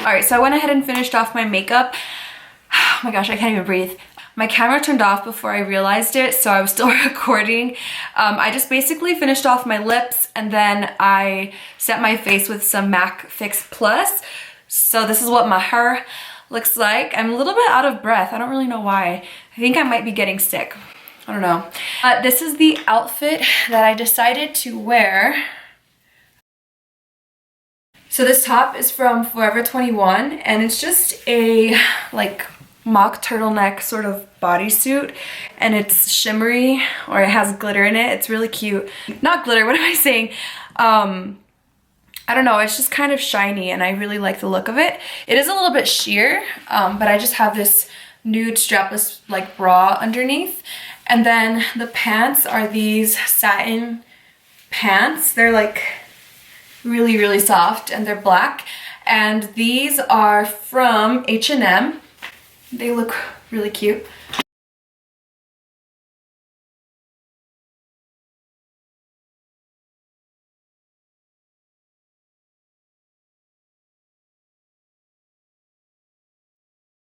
Alright, so I went ahead and finished off my makeup. Oh my gosh, I can't even breathe. My camera turned off before I realized it, so I was still recording. I just basically finished off my lips and then I set my face with some MAC Fix Plus. So this is what my hair looks like. I'm a little bit out of breath. I don't really know why. I think I might be getting sick. I don't know. This is the outfit that I decided to wear. So this top is from Forever 21 and it's just a like mock turtleneck sort of bodysuit, and it's shimmery, or it has glitter in it. It's really cute. Not glitter, what am I saying? I don't know, it's just kind of shiny and I really like the look of it. It is a little bit sheer, but I just have this nude strapless like bra underneath. And then the pants are these satin pants. They're like really, really soft and they're black. And these are from H&M. They look really cute.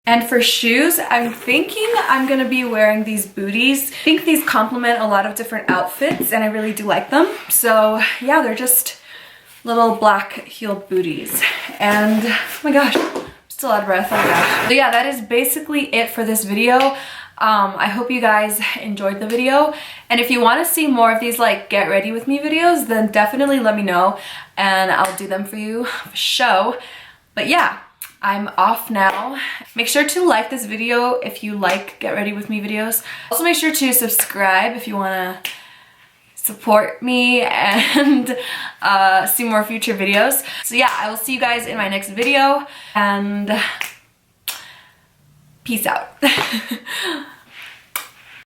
And for shoes, I'm thinking I'm gonna be wearing these booties. I think these complement a lot of different outfits and I really do like them. So yeah, they're just little black heeled booties. And oh my gosh, I'm still out of breath, oh my gosh. So yeah, that is basically it for this video. I hope you guys enjoyed the video. And if you want to see more of these like get ready with me videos, then definitely let me know and I'll do them for you for show. But yeah, I'm off now. Make sure to like this video if you like get ready with me videos. Also make sure to subscribe if you want to support me and see more future videos. So yeah, I will see you guys in my next video and peace out.